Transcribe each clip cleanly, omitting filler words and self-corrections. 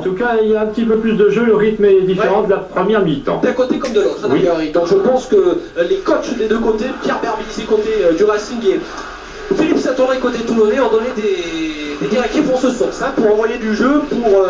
tout cas, il y a un petit peu plus de jeu, le rythme est différent de la première mi-temps. D'un côté comme de l'autre, d'ailleurs. Donc je pense que les coachs des deux côtés, Pierre Berbissi côté du Racing et Philippe Saint-André côté toulonnais, ont donné des directives en ce sens, hein, pour envoyer du jeu, pour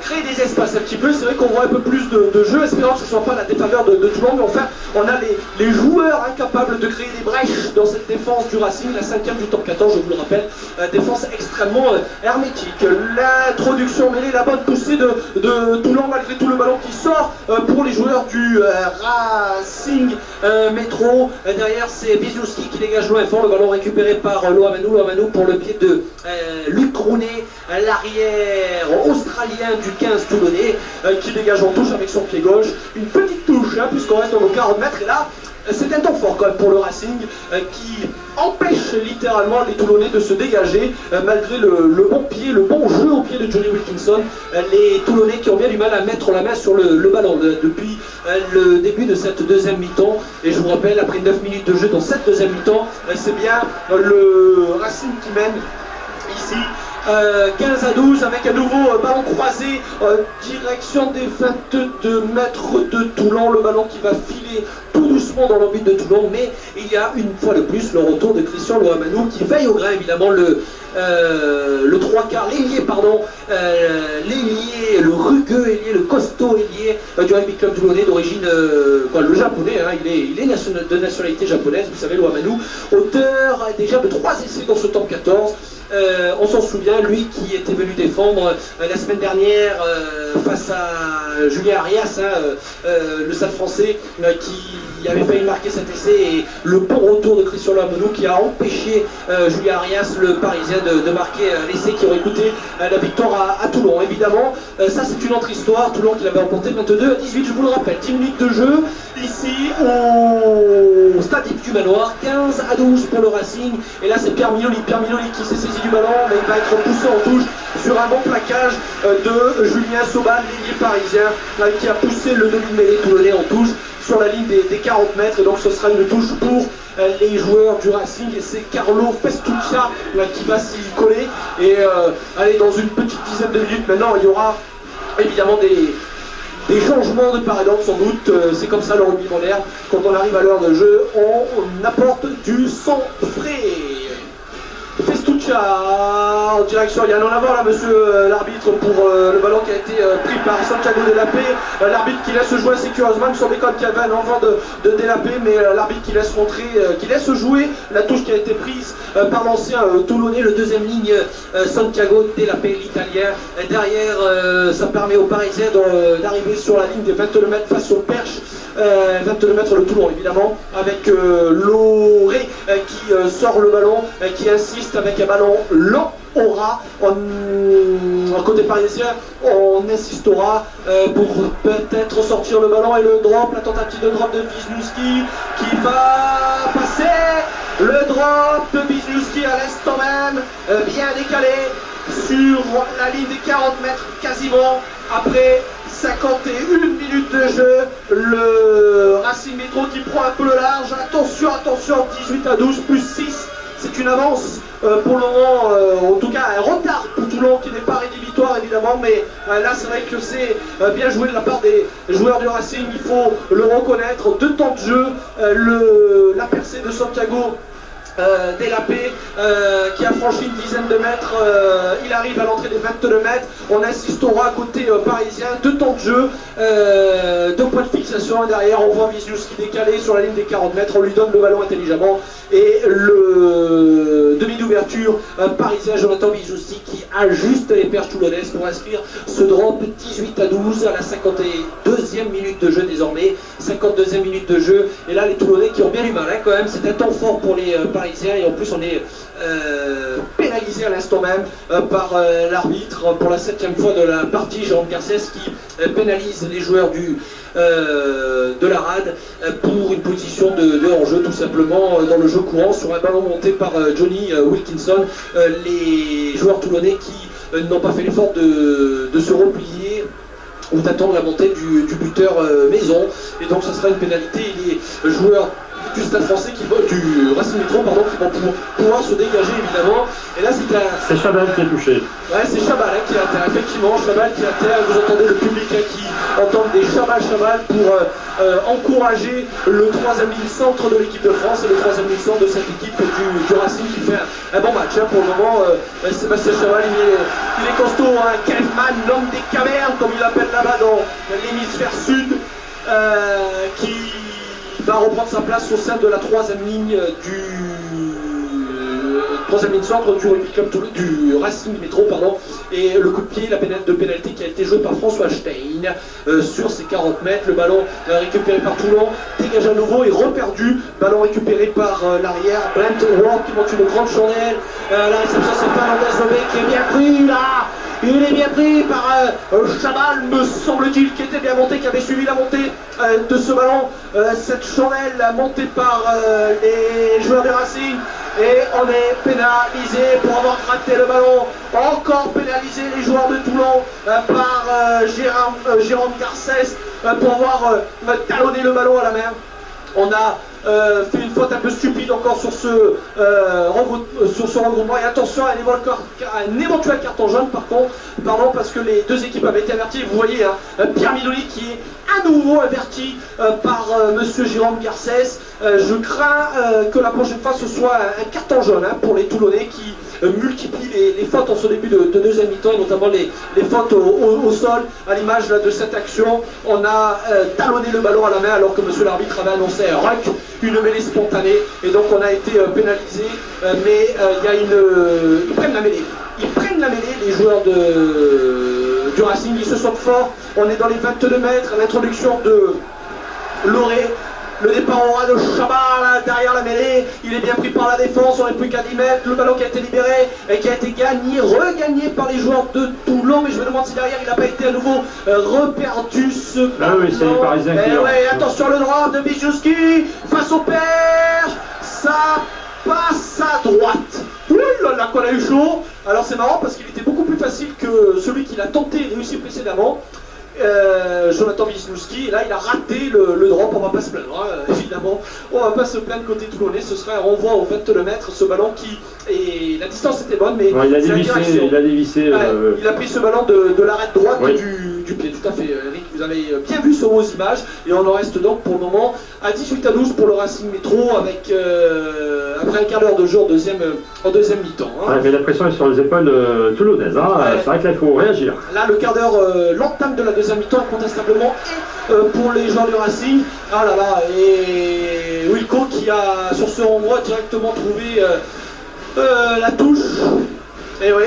créer des espaces un petit peu. C'est vrai qu'on voit un peu plus de jeu, espérant que ce ne soit pas la défaveur de Toulon, mais enfin, on a les joueurs incapables de créer des brèches dans cette défense du Racing, la 5e du top 14, je vous le rappelle, défense extrêmement hermétique. L'introduction mêlée, la bonne poussée de Toulon, malgré tout le ballon qui sort pour les joueurs du Racing Métro. Derrière, c'est Biziouski qui dégage loin fort, le ballon récupéré par Loamanou pour le pied de Luc Rounet, l'arrière australien du 15 toulonnais, qui dégage en touche avec son pied gauche. Une petite touche, hein, puisqu'on reste dans nos 40 mètres, et là, c'est un temps fort quand même pour le Racing, qui empêche littéralement les Toulonnais de se dégager, malgré le bon pied, le bon jeu au pied de Johnny Wilkinson. Les Toulonnais qui ont bien du mal à mettre la main sur le ballon depuis le début de cette deuxième mi-temps. Et je vous rappelle, après 9 minutes de jeu dans cette deuxième mi-temps, c'est bien le Racing qui mène ici. 15 à 12 avec un nouveau ballon croisé, direction des 22 mètres de Toulon, le ballon qui va filer tout doucement dans l'embut de Toulon, mais il y a une fois de plus le retour de Christian Loamanou qui veille au grain, évidemment le 3 quarts, l'ailier pardon, l'ailier, le rugueux ailier, le costaud ailier du rugby club toulonnais d'origine, le japonais, hein, il est de nationalité japonaise, vous savez, Loamanou, auteur déjà de 3 essais dans ce top 14. On s'en souvient, lui qui était venu défendre la semaine dernière face à Julien Arias, hein, le Stade français, qui avait failli marquer cet essai, et le bon retour de Christian Loamanou qui a empêché Julien Arias, le Parisien, de marquer l'essai qui aurait coûté la victoire à Toulon. Évidemment, ça c'est une autre histoire. Toulon qui l'avait remporté 22 à 18, je vous le rappelle. 10 minutes de jeu ici au stade du Manoir, 15 à 12 pour le Racing, et là c'est Pierre Mignoli qui s'est saisi du ballon, mais il va être poussé en touche sur un bon plaquage de Julien Sobal, l'ailier parisien, qui a poussé le demi-mêlée toulonnais en touche sur la ligne des 40 mètres, et donc ce sera une touche pour les joueurs du Racing, et c'est Carlo Festuccia qui va s'y coller, et allez, dans une petite dizaine de minutes maintenant, il y aura évidemment des changements de part et d'autre sans doute. C'est comme ça le rugby moderne, quand on arrive à l'heure de jeu, on apporte du sang frais. Festuccia en direction, il y a un en avant là, monsieur l'arbitre, pour le ballon qui a été pris par Santiago Delapé. L'arbitre qui laisse jouer sécureusement, il me semblait qu'il y avait un enfant de Delapé, mais l'arbitre qui laisse montrer, qui laisse jouer la touche qui a été prise par l'ancien Toulonnais, le deuxième ligne Santiago Delapé, l'italien. Derrière, ça permet aux Parisiens d'arriver sur la ligne des 22 mètres face aux perches. 22 mètres le Toulon évidemment, avec Loré qui sort le ballon, qui insiste avec un ballon lent au ras. Côté parisien, on insistera pour peut-être sortir le ballon, et le drop, la tentative de drop de Wisniewski qui va passer. Le drop de Wisniewski à l'instant même, bien décalé sur la ligne des 40 mètres quasiment, après 51 minutes de jeu. Le Racing Métro qui prend un peu le large. Attention, 18 à 12 plus 6, c'est une avance pour le moment, en tout cas un retard pour Toulon qui n'est pas rédhibitoire évidemment, mais là c'est vrai que c'est bien joué de la part des joueurs du Racing, il faut le reconnaître. 2 temps de jeu, la percée de Santiago Delapé qui a franchi une dizaine de mètres, il arrive à l'entrée des 22 mètres, on insistera côté parisien. 2 temps de jeu, 2 points de fixation, et derrière on voit Wisniewski décalé sur la ligne des 40 mètres, on lui donne le ballon intelligemment, et le demi d'ouverture parisien Jonathan Wisniewski qui ajuste les perches toulonnaises pour inscrire ce drop. 18 à 12 à la 52e minute de jeu désormais, 52e minute de jeu, et là les Toulonnais qui ont bien du mal, hein, quand même. C'est un temps fort pour les Parisiens, et en plus on est pénalisé à l'instant même par l'arbitre pour la 7e fois de la partie, Jérôme Garcès, qui pénalise les joueurs de la rade pour une position de hors-jeu, tout simplement dans le jeu courant sur un ballon monté par Johnny Wilkinson. Les joueurs toulonnais qui n'ont pas fait l'effort de se replier ou d'attendre la montée du buteur Maison, et donc ça sera une pénalité. Les joueurs du Stade Français, du Racing Métro, pardon, qui vont pouvoir se dégager évidemment. Et là c'est Chabal qui est touché. Ouais, c'est Chabal qui est à terre, effectivement, Chabal qui est à terre. Vous entendez le public qui entend des Chabal pour encourager le 3e ligne centre de l'équipe de France et le 3e ligne centre de cette équipe du Racing qui fait un bon match. Pour le moment, Sébastien Chabal, il est costaud, hein, Caveman, l'homme des cavernes, comme il l'appelle là-bas dans l'hémisphère sud, qui va reprendre sa place au sein de la 3e ligne centre du Racing Métro, pardon, et le coup de pied, la de pénalité qui a été joué par François Stein sur ses 40 mètres, le ballon récupéré par Toulon, dégage à nouveau et reperdu, ballon récupéré par l'arrière, Brent Ward qui monte une grande chandelle, la réception c'est Fernandez qui est bien pris là. Il est bien pris par Chabal, me semble-t-il, qui était bien monté, qui avait suivi la montée de ce ballon. Cette chandelle montée par les joueurs du Racing. Et on est pénalisé pour avoir gratté le ballon. Encore pénalisé les joueurs de Toulon par Jérôme Garcès pour avoir talonné le ballon à la main. On a fait une faute un peu stupide encore sur ce regroupement. Et attention à un éventuel carton jaune pardon, parce que les deux équipes avaient été averties. Vous voyez Pierre Miloli qui est à nouveau averti par monsieur Jérôme Garcès. Je crains que la prochaine fois ce soit un carton jaune pour les Toulonnais qui multiplient les fautes en ce début de deuxième mi-temps, et notamment les fautes au sol. À l'image de cette action, on a talonné le ballon à la main alors que monsieur l'arbitre avait annoncé un ruck, une mêlée spontanée, et donc on a été pénalisé, mais il y a ils prennent la mêlée. Ils prennent la mêlée, les joueurs du Racing, ils se sentent forts. On est dans les 22 mètres, l'introduction de Loré. Le départ aura de Chabal derrière la mêlée, il est bien pris par la défense, on n'est plus qu'à 10 mètres, le ballon qui a été libéré et qui a été regagné par les joueurs de Toulon, mais je me demande si derrière il n'a pas été à nouveau reperdu ce ballon. Ah oui, c'est les Parisiens qui l'ont. Attention le droit de Bijouski face au perche, ça passe à droite. Ouh là là qu'on a eu chaud. Alors c'est marrant parce qu'il était beaucoup plus facile que celui qu'il a tenté et réussi précédemment. Jonathan Wisniewski, et là il a raté le drop. On va pas se plaindre, évidemment, on va pas se plaindre côté toulonnais, ce serait un renvoi au 22 mètres, ce ballon et la distance était bonne, mais il a dévissé, il a pris ce ballon de l'arête droite du pied, tout à fait, Eric, vous avez bien vu sur vos images, et on en reste donc pour le moment à 18-12 pour le Racing Métro, avec après un quart d'heure de jeu en deuxième mi-temps. Mais la pression est sur les épaules toulonnaises, c'est vrai que là il faut réagir. Là le quart d'heure, l'entame de la deuxième mi-temps incontestablement, et pour les joueurs du Racing, ah là là, et Wilco qui a sur ce renvoi directement trouvé la touche, et oui,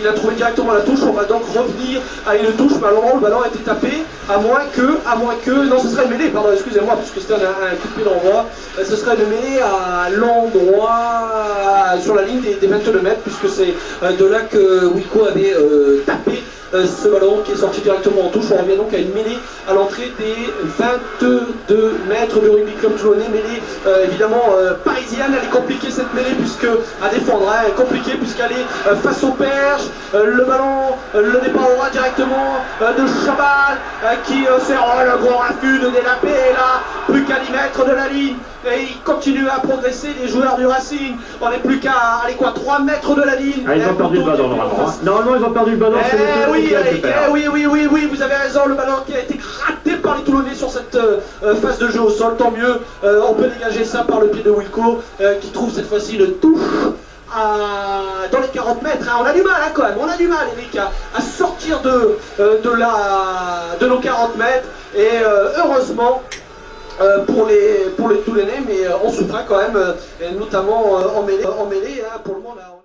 il a trouvé directement la touche. On va donc revenir à une touche, mais à l'endroit où le ballon a été tapé, à moins que, non, ce serait une mêlée, pardon, excusez-moi, puisque c'était un coup de pied d'envoi, ce serait une mêlée à l'endroit, sur la ligne des 22 mètres, puisque c'est de là que Wilco avait tapé ce ballon qui est sorti directement en touche. On revient donc à une mêlée à l'entrée des 22 mètres du rugby club toulonnais, mêlée évidemment parisienne. Elle est compliquée cette mêlée puisque à défendre, elle est compliquée puisqu'elle est face au perche. Le ballon, le départ aura directement de Chabal qui sert le gros raffut de Délapé, et là plus qu'à 10 mètres de la ligne. Et il continue à progresser, les joueurs du Racing. On n'est plus qu'à 3 mètres de la ligne. Ils ont perdu le ballon normalement. Normalement ils ont perdu le ballon. Oui, vous avez raison, le ballon qui a été gratté par les Toulonnais sur cette phase de jeu au sol, tant mieux. On peut dégager ça par le pied de Wilco qui trouve cette fois-ci une touche dans les 40 mètres. On a du mal quand même, on a du mal Eric à sortir de nos 40 mètres, et heureusement pour les Toulonnais, mais on souffre quand même, notamment en mêlée, pour le moment là.